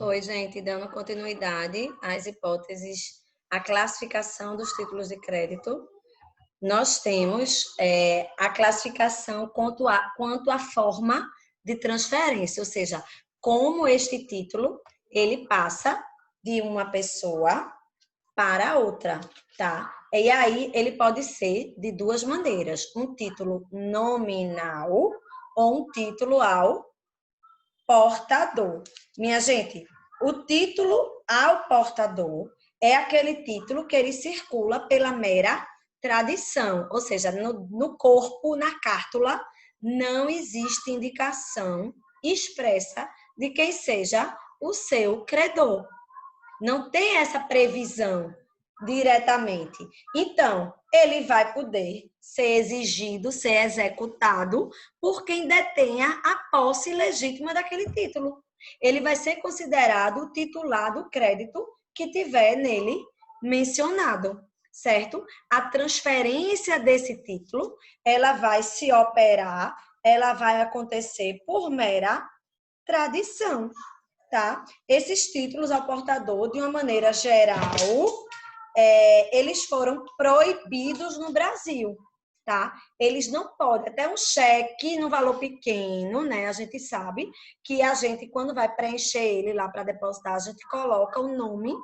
Oi, gente, dando continuidade às hipóteses, a classificação dos títulos de crédito. Nós temos a classificação quanto à forma de transferência, ou seja, como este título ele passa de uma pessoa para outra, tá? E aí ele pode ser de duas maneiras: um título nominal ou um título ao portador. Minha gente, o título ao portador é aquele título que ele circula pela mera tradição, ou seja, no corpo, na cártula, não existe indicação expressa de quem seja o seu credor. Não tem essa previsão diretamente. Então, ele vai poder ser exigido, ser executado por quem detenha a posse legítima daquele título. Ele vai ser considerado o titular do crédito que tiver nele mencionado, certo? A transferência desse título, ela vai se operar, ela vai acontecer por mera tradição, tá? Esses títulos ao portador, de uma maneira geral, eles foram proibidos no Brasil, tá? Eles não podem, até um cheque no valor pequeno, né? A gente sabe que a gente, quando vai preencher ele lá para depositar, a gente coloca o nome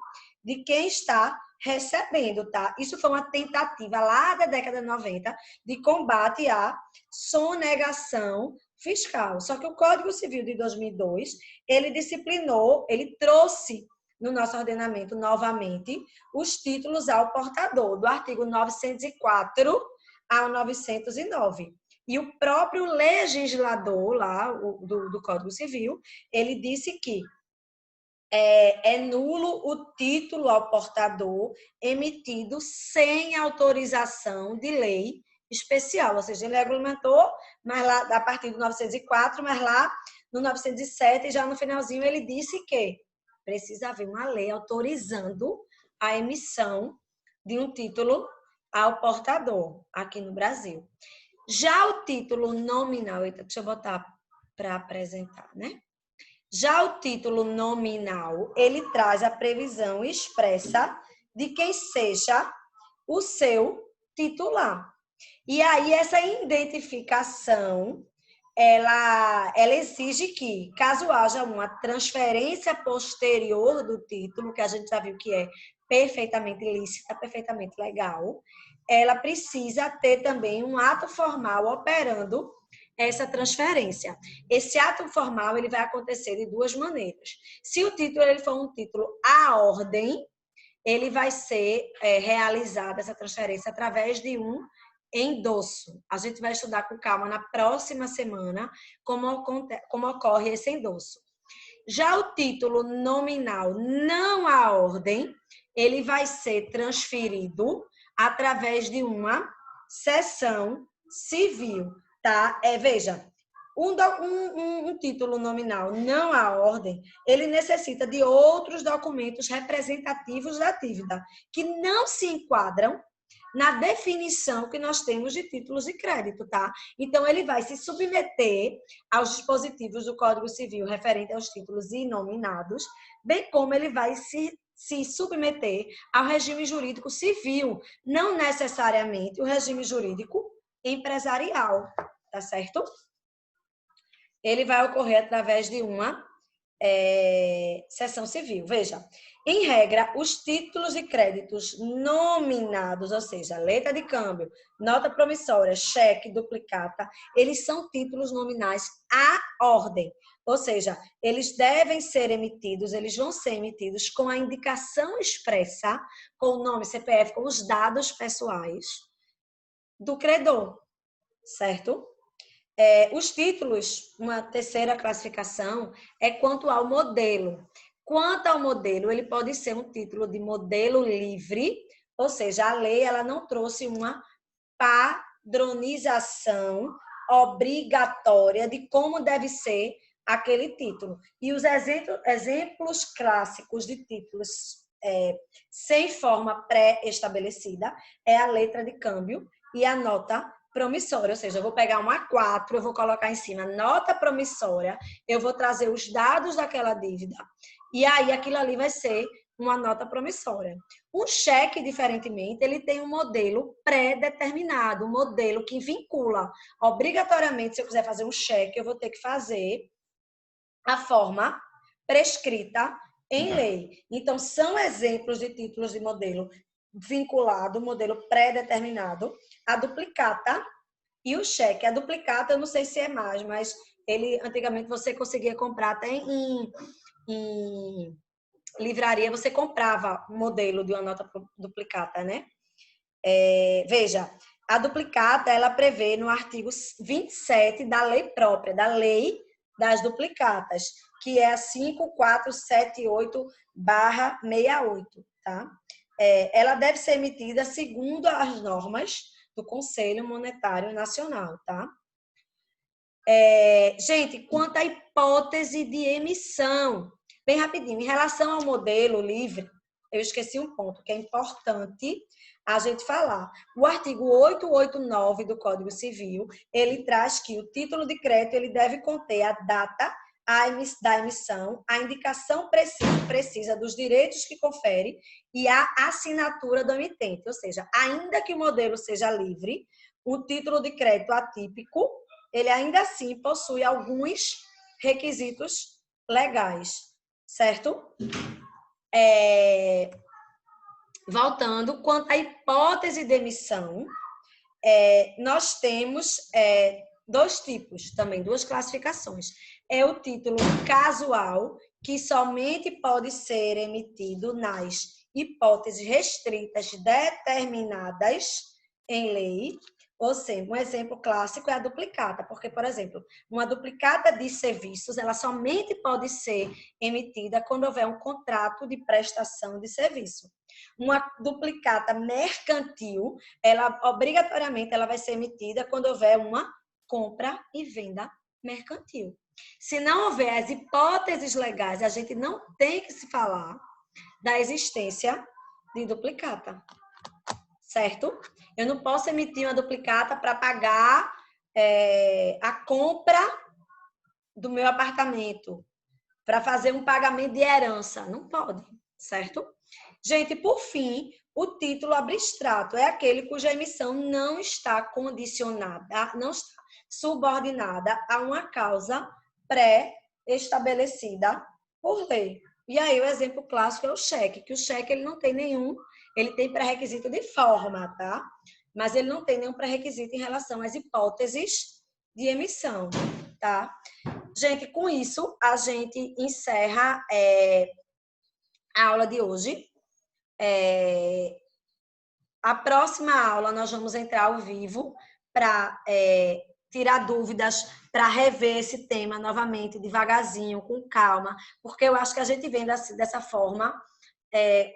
de quem está recebendo, tá? Isso foi uma tentativa lá da década de 90 de combate à sonegação fiscal. Só que o Código Civil de 2002, ele disciplinou, ele trouxe no nosso ordenamento novamente os títulos ao portador, do artigo 904 ao 909. E o próprio legislador lá do Código Civil, ele disse que é nulo o título ao portador emitido sem autorização de lei especial, ou seja, ele regulamentou, mas lá a partir do 904, mas lá no 907, já no finalzinho, ele disse que precisa haver uma lei autorizando a emissão de um título ao portador aqui no Brasil. Já o título nominal, deixa eu botar para apresentar, né? Já o título nominal, ele traz a previsão expressa de quem seja o seu titular. E aí, essa identificação, ela exige que, caso haja uma transferência posterior do título, que a gente já viu que é perfeitamente lícita, perfeitamente legal, ela precisa ter também um ato formal operando essa transferência. Esse ato formal ele vai acontecer de duas maneiras. Se o título ele for um título à ordem, ele vai ser realizada essa transferência através de um endosso. A gente vai estudar com calma na próxima semana como ocorre esse endosso. Já o título nominal não à ordem, ele vai ser transferido através de uma cessão civil, tá? Veja, um título nominal não à ordem, ele necessita de outros documentos representativos da dívida, que não se enquadram na definição que nós temos de títulos de crédito, tá? Então, ele vai se submeter aos dispositivos do Código Civil referente aos títulos inominados, bem como ele vai se submeter ao regime jurídico civil, não necessariamente o regime jurídico empresarial, tá certo? Ele vai ocorrer através de uma cessão civil. Veja, em regra, os títulos de créditos nominados, ou seja, letra de câmbio, nota promissória, cheque, duplicata, eles são títulos nominais à ordem. Ou seja, eles devem ser emitidos, eles vão ser emitidos com a indicação expressa, com o nome, CPF, com os dados pessoais do credor, certo? Os títulos, uma terceira classificação, é quanto ao modelo. Quanto ao modelo, ele pode ser um título de modelo livre, ou seja, a lei ela não trouxe uma padronização obrigatória de como deve ser aquele título. E os exemplos clássicos de títulos sem forma pré-estabelecida é a letra de câmbio e a nota promissória, ou seja, eu vou pegar um A4, eu vou colocar em cima nota promissória, eu vou trazer os dados daquela dívida, e aí aquilo ali vai ser uma nota promissória. Um cheque, diferentemente, ele tem um modelo pré-determinado, um modelo que vincula. Obrigatoriamente, se eu quiser fazer um cheque, eu vou ter que fazer a forma prescrita em lei. Então, são exemplos de títulos de modelo vinculado, modelo pré-determinado, a duplicata e o cheque. A duplicata, eu não sei se é mais, mas ele antigamente você conseguia comprar até em livraria, você comprava um modelo de uma nota duplicata, né? Veja, a duplicata, ela prevê no artigo 27 da lei própria, da lei das duplicatas, que é a 5478/68, tá? Ela deve ser emitida segundo as normas do Conselho Monetário Nacional, tá? Gente, quanto à hipótese de emissão, bem rapidinho, em relação ao modelo livre, eu esqueci um ponto que é importante a gente falar. O artigo 889 do Código Civil, ele traz que o título de crédito ele deve conter a data da emissão, a indicação precisa dos direitos que confere e a assinatura do emitente. Ou seja, ainda que o modelo seja livre, o título de crédito atípico, ele ainda assim possui alguns requisitos legais, certo? Voltando, quanto à hipótese de emissão, nós temos dois tipos também, duas classificações. É o título casual, que somente pode ser emitido nas hipóteses restritas determinadas em lei. Ou seja, um exemplo clássico é a duplicata, porque, por exemplo, uma duplicata de serviços, ela somente pode ser emitida quando houver um contrato de prestação de serviço. Uma duplicata mercantil, ela obrigatoriamente ela vai ser emitida quando houver uma compra e venda mercantil. Se não houver as hipóteses legais, a gente não tem que se falar da existência de duplicata, certo? Eu não posso emitir uma duplicata para pagar a compra do meu apartamento, para fazer um pagamento de herança. Não pode, certo? Gente, por fim, o título abstrato é aquele cuja emissão não está condicionada, não está subordinada a uma causa pré-estabelecida por lei. E aí o exemplo clássico é o cheque, que o cheque ele não tem nenhum, ele tem pré-requisito de forma, tá? Mas ele não tem nenhum pré-requisito em relação às hipóteses de emissão, tá? Gente, com isso, a gente encerra a aula de hoje. A próxima aula, nós vamos entrar ao vivo para tirar dúvidas, para rever esse tema novamente, devagarzinho, com calma, porque eu acho que a gente vem dessa forma,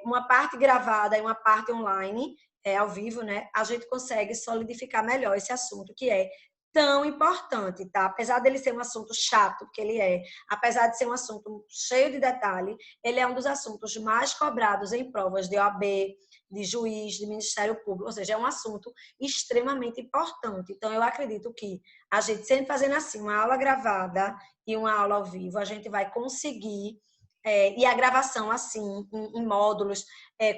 uma parte gravada e uma parte online, ao vivo, né? A gente consegue solidificar melhor esse assunto, que é tão importante, tá? Apesar dele ser um assunto chato, que ele apesar de ser um assunto cheio de detalhe, ele é um dos assuntos mais cobrados em provas de OAB, de juiz, de Ministério Público, ou seja, é um assunto extremamente importante. Então, eu acredito que a gente sempre fazendo assim, uma aula gravada e uma aula ao vivo, a gente vai conseguir, e a gravação assim, em módulos,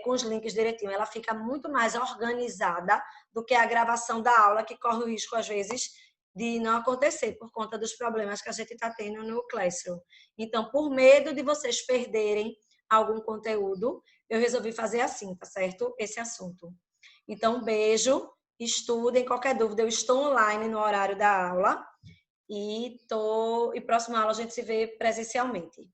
com os links direitinho, ela fica muito mais organizada do que a gravação da aula, que corre o risco, às vezes, de não acontecer por conta dos problemas que a gente está tendo no Classroom. Então, por medo de vocês perderem algum conteúdo, eu resolvi fazer assim, tá certo? Esse assunto. Então, um beijo, estudem, qualquer dúvida, eu estou online no horário da aula e próxima aula a gente se vê presencialmente.